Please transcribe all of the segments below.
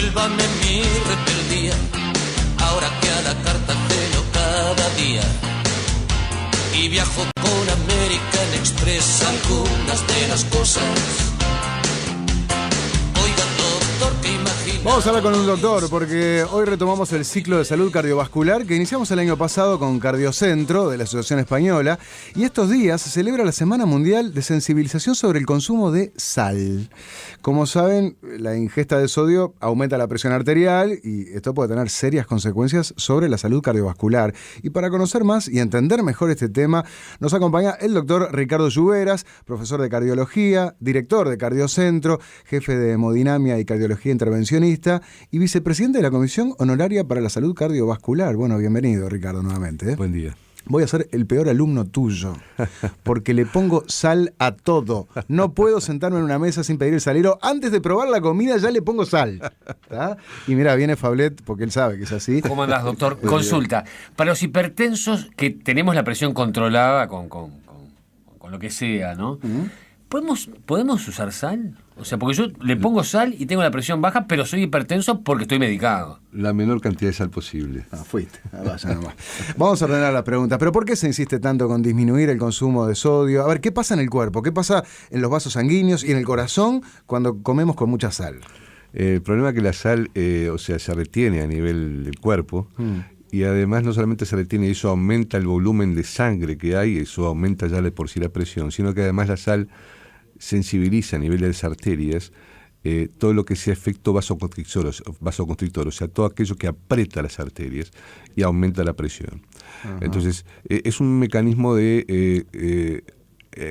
devuélvame mi rebeldía, ahora que a la Cartagena cada día. Y viajo con American Express algunas de las cosas. Oiga, doctor, ¿qué imagina? Vamos a hablar con un doctor porque hoy retomamos el ciclo de salud cardiovascular que iniciamos el año pasado con Cardiocentro de la Asociación Española, y estos días se celebra la Semana Mundial de Sensibilización sobre el consumo de sal. Como saben, la ingesta de sodio aumenta la presión arterial y esto puede tener serias consecuencias sobre la salud cardiovascular. Y para conocer más y entender mejor este tema, nos acompaña el doctor Ricardo Lluveras, profesor de cardiología, director de Cardiocentro, jefe de hemodinamia y cardiología intervencionista y vicepresidente de la Comisión Honoraria para la Salud Cardiovascular. Bueno, bienvenido, Ricardo, nuevamente. Buen día. Voy a ser el peor alumno tuyo, porque le pongo sal a todo. No puedo sentarme en una mesa sin pedir el salero. Antes de probar la comida ya le pongo sal. ¿Tá? Y mira, viene Fablet, porque él sabe que es así. ¿Cómo andás, doctor? Consulta. Para los hipertensos que tenemos la presión controlada con lo que sea, ¿no? ¿Podemos usar sal? O sea, porque yo le pongo sal y tengo la presión baja, pero soy hipertenso porque estoy medicado. La menor cantidad de sal posible. Fuiste. Vaya nomás. Vamos a ordenar la pregunta. ¿Pero por qué se insiste tanto con disminuir el consumo de sodio? A ver, ¿qué pasa en el cuerpo? ¿Qué pasa en los vasos sanguíneos y en el corazón cuando comemos con mucha sal? El problema es que la sal, se retiene a nivel del cuerpo. Y además no solamente se retiene, eso aumenta el volumen de sangre que hay, eso aumenta ya de por sí la presión, sino que además la sal sensibiliza a nivel de las arterias todo lo que sea efecto vasoconstrictor, o sea, todo aquello que aprieta las arterias y aumenta la presión. Ajá. Entonces, es un mecanismo de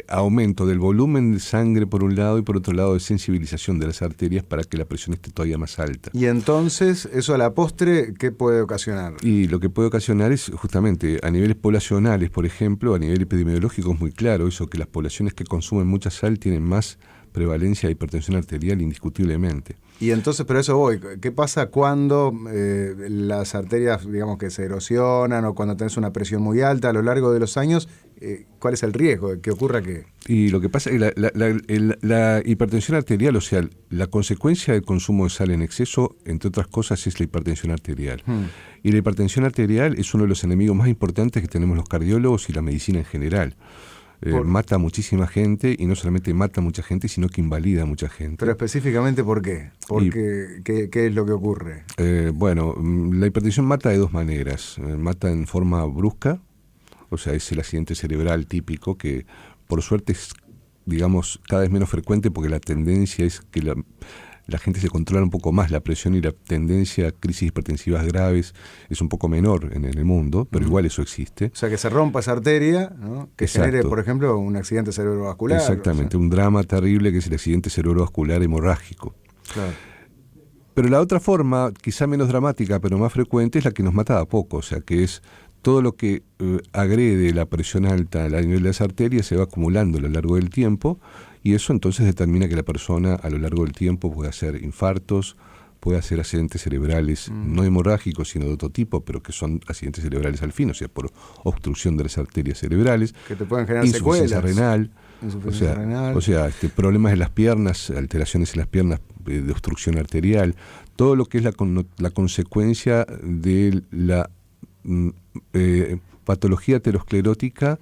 aumento del volumen de sangre por un lado y por otro lado de sensibilización de las arterias para que la presión esté todavía más alta. Y entonces, eso a la postre, ¿qué puede ocasionar? Y lo que puede ocasionar es justamente a niveles poblacionales, por ejemplo, a nivel epidemiológico es muy claro eso, que las poblaciones que consumen mucha sal tienen más prevalencia de hipertensión arterial indiscutiblemente. Y entonces, pero eso voy, ¿qué pasa cuando las arterias, digamos, que se erosionan o cuando tenés una presión muy alta a lo largo de los años? ¿Cuál es el riesgo de que ocurra qué? Y lo que pasa es que la hipertensión arterial, o sea, la consecuencia del consumo de sal en exceso, entre otras cosas, es la hipertensión arterial. Y la hipertensión arterial es uno de los enemigos más importantes que tenemos los cardiólogos y la medicina en general. Mata a muchísima gente, y no solamente mata a mucha gente, sino que invalida a mucha gente. Pero específicamente, ¿por qué? ¿Qué es lo que ocurre? La hipertensión mata de dos maneras. Mata en forma brusca, o sea, es el accidente cerebral típico, que por suerte es, digamos, cada vez menos frecuente, porque la tendencia es que la gente se controla un poco más la presión, y la tendencia a crisis hipertensivas graves es un poco menor en el mundo, pero igual eso existe. O sea, que se rompa esa arteria, ¿no? Que genere, por ejemplo, un accidente cerebrovascular. Exactamente, un drama terrible que es el accidente cerebrovascular hemorrágico. Claro. Pero la otra forma, quizá menos dramática, pero más frecuente, es la que nos mata a poco, o sea, que es todo lo que agrede la presión alta a nivel de las arterias se va acumulando a lo largo del tiempo, y eso entonces determina que la persona a lo largo del tiempo puede hacer infartos, puede hacer accidentes cerebrales no hemorrágicos sino de otro tipo, pero que son accidentes cerebrales al fin, o sea, por obstrucción de las arterias cerebrales, que te pueden generar secuelas, insuficiencia renal, o sea, problemas en las piernas, alteraciones en las piernas de obstrucción arterial, todo lo que es la consecuencia de la patología aterosclerótica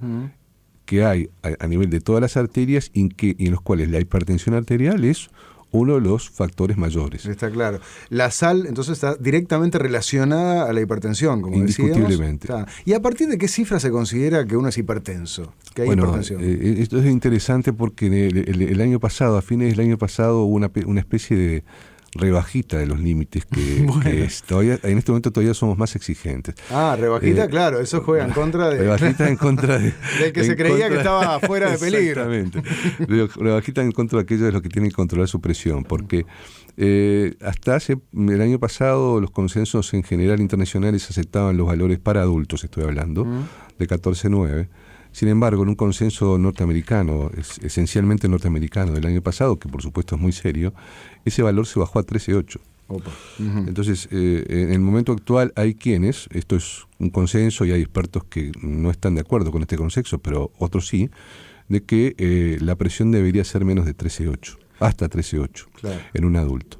que hay a nivel de todas las arterias y en los cuales la hipertensión arterial es uno de los factores mayores. Está claro. La sal, entonces, está directamente relacionada a la hipertensión, como indiscutiblemente. Decíamos. ¿Y a partir de qué cifra se considera que uno es hipertenso? Que hay hipertensión. Esto es interesante porque el año pasado, a fines del año pasado, hubo una especie de rebajita de los límites que todavía, en este momento todavía somos más exigentes. Rebajita, claro, eso juega en contra de... Rebajita en contra de... del que se creía que estaba fuera de peligro. Exactamente. Rebajita en contra de aquellos de los que tienen que controlar su presión, porque hasta el año pasado los consensos en general internacionales aceptaban los valores para adultos, estoy hablando, de 14,9. Sin embargo, en un consenso norteamericano, esencialmente norteamericano del año pasado, que por supuesto es muy serio, ese valor se bajó a 13,8. Entonces, en el momento actual hay quienes, esto es un consenso y hay expertos que no están de acuerdo con este consenso, pero otros sí, de que la presión debería ser menos de 13,8. hasta 13,8 Claro. en un adulto.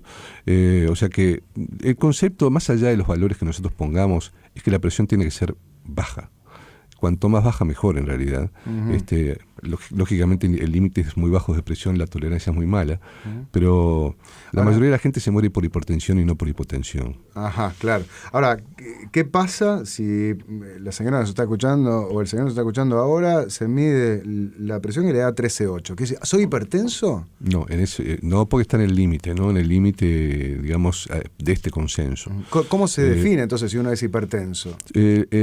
O sea que el concepto, más allá de los valores que nosotros pongamos, es que la presión tiene que ser baja. Cuanto más baja, mejor en realidad. Lógicamente el límite es muy bajo de presión, la tolerancia es muy mala, pero la mayoría de la gente se muere por hipertensión y no por hipotensión. Ajá, claro. Ahora, ¿qué pasa si la señora nos está escuchando o el señor nos está escuchando ahora, se mide la presión y le da 13,8? ¿Qué dice? ¿Soy hipertenso? No, no porque está en el límite, ¿no? En el límite, digamos, de este consenso. ¿Cómo se define entonces si uno es hipertenso?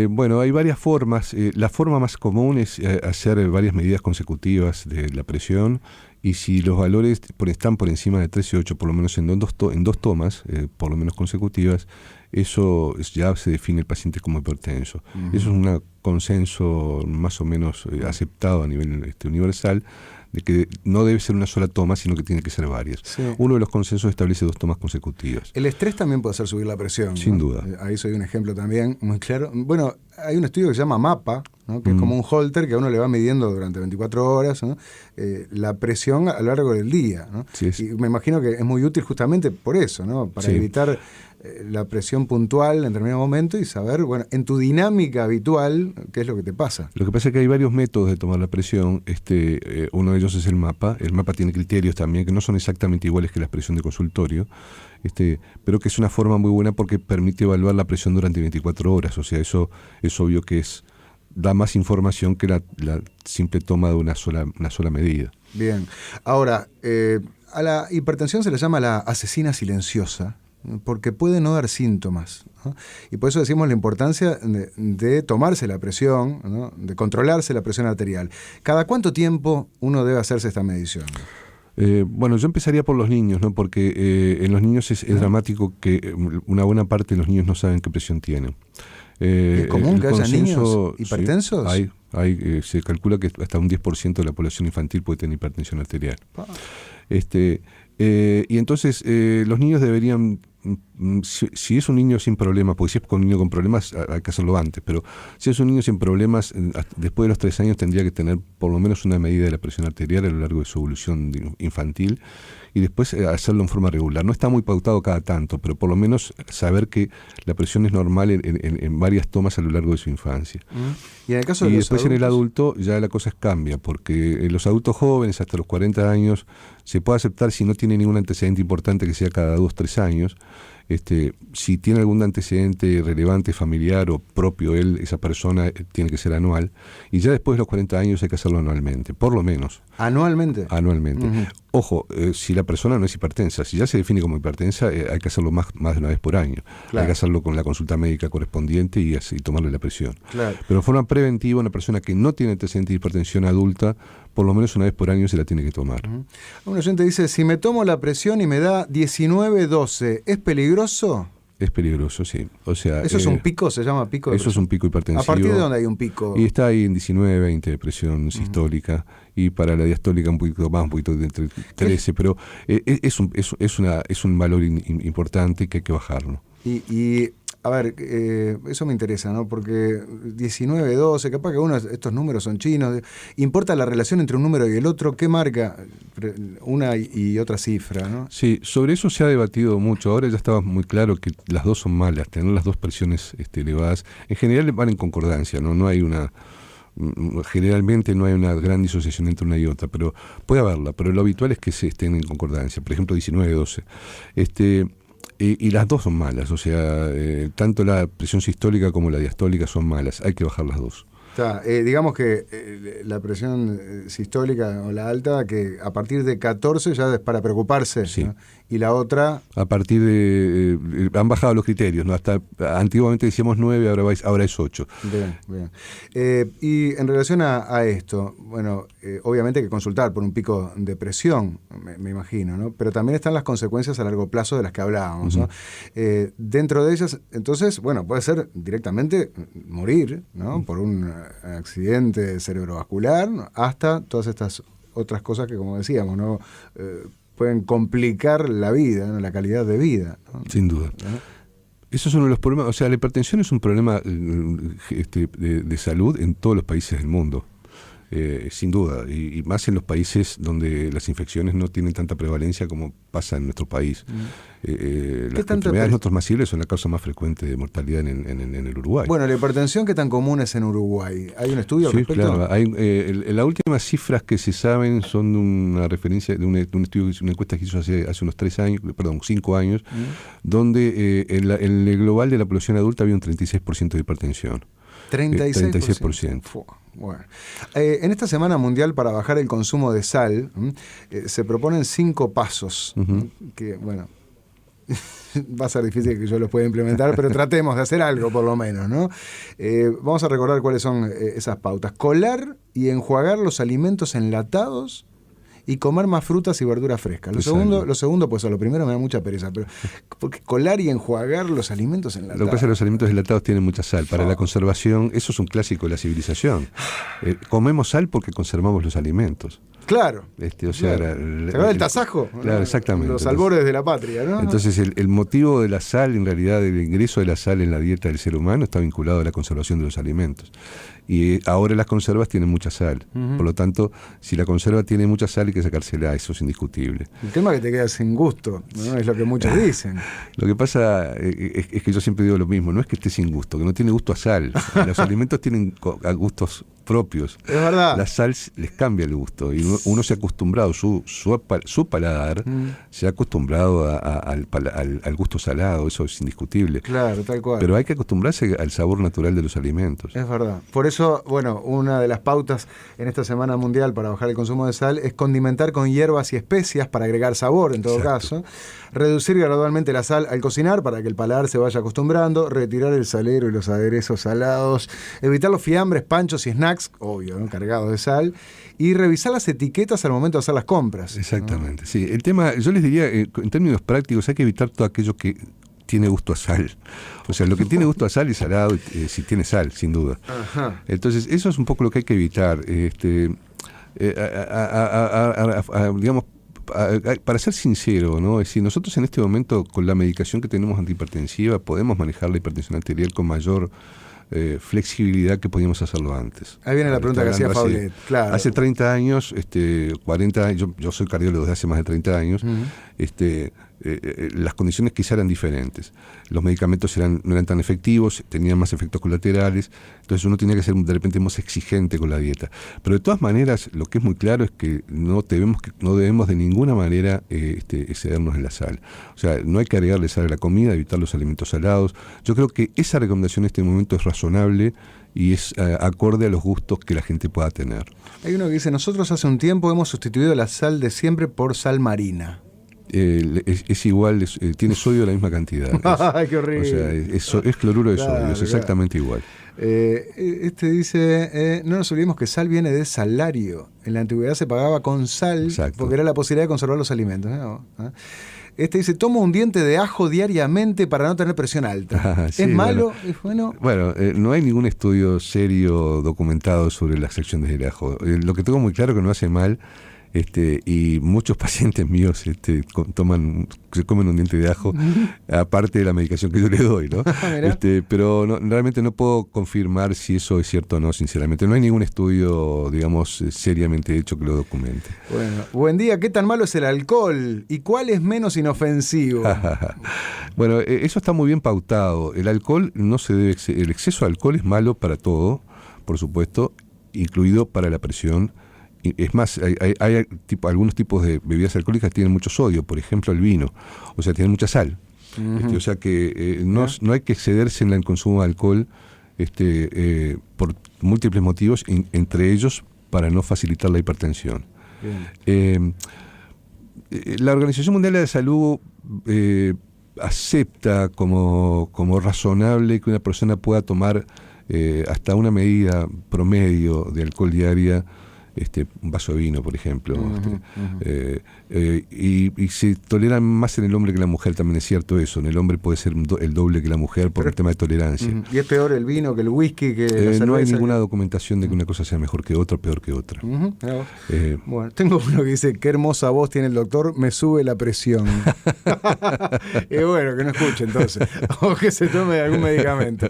Bueno, hay varias formas. La forma más común es hacer varias medidas consecutivas de la presión, y si los valores están por encima de 13,8, por lo menos en dos tomas, por lo menos consecutivas, eso ya se define el paciente como hipertenso. Eso es un consenso más o menos aceptado a nivel universal, de que no debe ser una sola toma, sino que tiene que ser varias. Sí. Uno de los consensos establece 2 tomas consecutivas. El estrés también puede hacer subir la presión, sin ¿no? duda. Ahí soy un ejemplo también muy claro. Bueno, hay un estudio que se llama MAPA, ¿no? Que es como un holter que a uno le va midiendo durante 24 horas, ¿no? La presión a lo largo del día, ¿no? Sí, y me imagino que es muy útil justamente por eso, ¿no? Para evitar la presión puntual en determinado momento y saber, bueno, en tu dinámica habitual, qué es lo que te pasa. Lo que pasa es que hay varios métodos de tomar la presión. Uno de ellos es el MAPA. El MAPA tiene criterios también que no son exactamente iguales que la presión de consultorio, pero que es una forma muy buena porque permite evaluar la presión durante 24 horas. O sea, eso es obvio que da más información que la simple toma de una sola medida. Bien. Ahora, a la hipertensión se le llama la asesina silenciosa, porque puede no dar síntomas, ¿no? Y por eso decimos la importancia de tomarse la presión, ¿no? De controlarse la presión arterial. ¿Cada cuánto tiempo uno debe hacerse esta medición? Bueno, yo empezaría por los niños, ¿no? Porque en los niños es dramático que una buena parte de los niños no saben qué presión tienen. ¿Es común que haya niños hipertensos? Sí, se calcula que hasta un 10% de la población infantil puede tener hipertensión arterial. Y entonces los niños deberían, si es un niño sin problemas, porque si es un niño con problemas hay que hacerlo antes, pero si es un niño sin problemas, después de los 3 años tendría que tener por lo menos una medida de la presión arterial a lo largo de su evolución infantil, y después hacerlo en forma regular. No está muy pautado cada tanto, pero por lo menos saber que la presión es normal en varias tomas a lo largo de su infancia. Y en el caso de los después adultos, en el adulto ya la cosa cambia, porque en los adultos jóvenes hasta los 40 años se puede aceptar si no tiene ningún antecedente importante que sea cada 2-3 años. Si tiene algún antecedente relevante familiar o propio esa persona, tiene que ser anual, y ya después de los 40 años hay que hacerlo anualmente, por lo menos. ¿Anualmente? Anualmente. Ojo, si la persona no es hipertensa, si ya se define como hipertensa, hay que hacerlo más de una vez por año. Claro. Hay que hacerlo con la consulta médica correspondiente y tomarle la presión. Claro. Pero en forma preventiva, una persona que no tiene antecedente de hipertensión adulta, por lo menos una vez por año se la tiene que tomar. Un oyente dice, si me tomo la presión y me da 19-12, ¿es peligroso? Es peligroso, sí. O sea, ¿eso es un pico? ¿Se llama pico de eso presión? Es un pico hipertensivo. ¿A partir de dónde hay un pico? Y está ahí en 19-20 de presión sistólica, y para la diastólica un poquito más, un poquito de entre 13, pero es un valor importante que hay que bajarlo. Y a ver, eso me interesa, ¿no? Porque 19-12, capaz que estos números son chinos. ¿Importa la relación entre un número y el otro? ¿Qué marca una y otra cifra, no? Sí, sobre eso se ha debatido mucho. Ahora ya estaba muy claro que las dos son malas, tener las dos presiones elevadas. En general van en concordancia, ¿no? Generalmente no hay una gran disociación entre una y otra, pero puede haberla. Pero lo habitual es que se estén en concordancia. Por ejemplo, 19-12. Y las dos son malas, o sea, tanto la presión sistólica como la diastólica son malas, hay que bajar las dos. Digamos que la presión sistólica o la alta, que a partir de 14 ya es para preocuparse, sí. ¿no? Y la otra... A partir de... han bajado los criterios, ¿no? Hasta antiguamente decíamos 9, ahora es 8. Bien. Y en relación a esto, bueno, obviamente hay que consultar por un pico de presión, me imagino, ¿no? Pero también están las consecuencias a largo plazo de las que hablábamos, ¿no? Dentro de ellas, entonces, bueno, puede ser directamente morir, ¿no? Por un accidente cerebrovascular, ¿no? Hasta todas estas otras cosas que, como decíamos, ¿no? Pueden complicar la vida, ¿no? La calidad de vida, ¿no? Sin duda. Eso es uno de los problemas. O sea, la hipertensión es un problema de salud en todos los países del mundo. sin duda, y más en los países donde las infecciones no tienen tanta prevalencia como pasa en nuestro país. Las enfermedades no transmisibles son la causa más frecuente de mortalidad en el Uruguay. Bueno, la hipertensión, ¿qué tan común es en Uruguay? ¿Hay un estudio al Sí, respecto? claro. Las últimas cifras que se saben son de una referencia, de un estudio, una encuesta que hizo hace unos 5 años, donde en el global de la población adulta había un 36% de hipertensión. 36%. Bueno. En esta Semana Mundial para bajar el consumo de sal, se proponen 5 pasos, que, bueno, va a ser difícil que yo los pueda implementar, pero tratemos de hacer algo por lo menos, ¿no? Vamos a recordar cuáles son esas pautas. Colar y enjuagar los alimentos enlatados y comer más frutas y verduras frescas. Lo segundo, pues a lo primero me da mucha pereza, pero porque colar y enjuagar los alimentos enlatados. Lo que pasa es que los alimentos enlatados tienen mucha sal. Para la conservación, eso es un clásico de la civilización. Comemos sal porque conservamos los alimentos. Claro. O sea, claro. ¿Se acuerda del tasajo? Claro, exactamente. Los albores de la patria, ¿no? Entonces, el motivo de la sal, en realidad, del ingreso de la sal en la dieta del ser humano está vinculado a la conservación de los alimentos. Y ahora las conservas tienen mucha sal. Por lo tanto, si la conserva tiene mucha sal, hay que sacársela, eso es indiscutible. El tema es que te quedas sin gusto, ¿no? Es lo que muchos dicen. Lo que pasa es que yo siempre digo lo mismo, no es que esté sin gusto, que no tiene gusto a sal. Los alimentos tienen gustos propios. Es verdad. La sal les cambia el gusto y uno se ha acostumbrado, su paladar se ha acostumbrado al gusto salado, eso es indiscutible. Claro, tal cual. Pero hay que acostumbrarse al sabor natural de los alimentos. Es verdad. Por eso, bueno, una de las pautas en esta Semana Mundial para bajar el consumo de sal es condimentar con hierbas y especias para agregar sabor, en todo caso. Reducir gradualmente la sal al cocinar para que el paladar se vaya acostumbrando. Retirar el salero y los aderezos salados. Evitar los fiambres, panchos y snacks, obvio, ¿no? Cargados de sal. Y revisar las etiquetas al momento de hacer las compras. Exactamente, ¿no? Sí. El tema, yo les diría, en términos prácticos, hay que evitar todo aquello que tiene gusto a sal. O sea, lo que tiene gusto a sal es salado, si tiene sal, sin duda. Ajá. Entonces, eso es un poco lo que hay que evitar. Digamos, para ser sincero, ¿no? Es decir, nosotros en este momento, con la medicación que tenemos antihipertensiva, podemos manejar la hipertensión arterial con mayor flexibilidad que podíamos hacerlo antes. Ahí viene la pregunta que hacía Faulet. Claro. Hace 30 años, 40 años, yo soy cardiólogo desde hace más de 30 años, las condiciones quizá eran diferentes. Los medicamentos no eran tan efectivos, tenían más efectos colaterales, entonces uno tenía que ser de repente más exigente con la dieta. Pero de todas maneras, lo que es muy claro es que no debemos de ninguna manera excedernos en la sal. O sea, no hay que agregarle sal a la comida, evitar los alimentos salados. Yo creo que esa recomendación en este momento es razonable y es acorde a los gustos que la gente pueda tener. Hay uno que dice, nosotros hace un tiempo hemos sustituido la sal de siempre por sal marina. Es igual, tiene sodio de la misma cantidad. ¡Ay, qué horrible! O sea, es cloruro de sodio, es exactamente igual. Dice, no nos olvidemos que sal viene de salario. En la antigüedad se pagaba con sal. Exacto. Porque era la posibilidad de conservar los alimentos. Dice, tomo un diente de ajo diariamente para no tener presión alta. Sí, ¿es malo? ¿Es bueno? Bueno, no hay ningún estudio serio documentado sobre las acciones del ajo. Lo que tengo muy claro es que no hace mal. Y muchos pacientes míos se comen un diente de ajo, aparte de la medicación que yo les doy, ¿no? Pero realmente no puedo confirmar si eso es cierto o no, sinceramente. No hay ningún estudio, digamos, seriamente hecho que lo documente. Bueno, buen día. ¿Qué tan malo es el alcohol? ¿Y cuál es menos inofensivo? Bueno, eso está muy bien pautado. El alcohol no se debe... El exceso de alcohol es malo para todo, por supuesto, incluido para la presión. Es más, hay algunos tipos de bebidas alcohólicas que tienen mucho sodio, por ejemplo el vino, o sea, tienen mucha sal. O sea que no hay que excederse en el consumo de alcohol por múltiples motivos, entre ellos para no facilitar la hipertensión. La Organización Mundial de la Salud acepta como razonable que una persona pueda tomar hasta una medida promedio de alcohol diaria un vaso de vino, por ejemplo. Y se toleran más en el hombre que en la mujer, también es cierto eso. En el hombre puede ser el doble que la mujer por el tema de tolerancia. ¿Y es peor el vino que el whisky, que la cerveza? No hay ninguna documentación de que una cosa sea mejor que otra o peor que otra. Bueno, tengo uno que dice: qué hermosa voz tiene el doctor, me sube la presión. Y bueno, que no escuche entonces, o que se tome algún medicamento.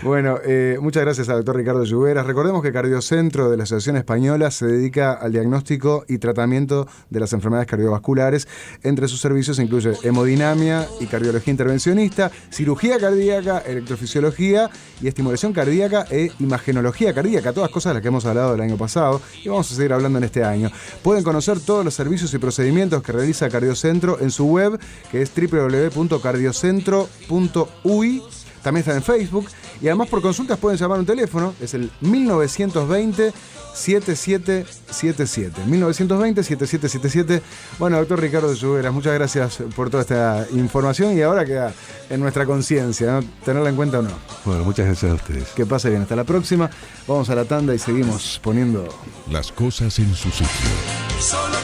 Bueno, muchas gracias al doctor Ricardo Lluveras. Recordemos que Cardiocentro de la Asociación Española se dedica al diagnóstico y tratamiento de las enfermedades cardiovasculares. Entre sus servicios incluye hemodinamia y cardiología intervencionista, cirugía cardíaca, electrofisiología y estimulación cardíaca e imagenología cardíaca, todas cosas de las que hemos hablado el año pasado y vamos a seguir hablando en este año. Pueden conocer todos los servicios y procedimientos que realiza Cardiocentro en su web, que es www.cardiocentro.uy. También está en Facebook y además por consultas pueden llamar un teléfono, es el 1920-7777. 1920-7777. Bueno, doctor Ricardo Lluveras, muchas gracias por toda esta información y ahora queda en nuestra conciencia, ¿no? Tenerla en cuenta o no. Bueno, muchas gracias a ustedes. Que pase bien, hasta la próxima. Vamos a la tanda y seguimos poniendo las cosas en su sitio. Solo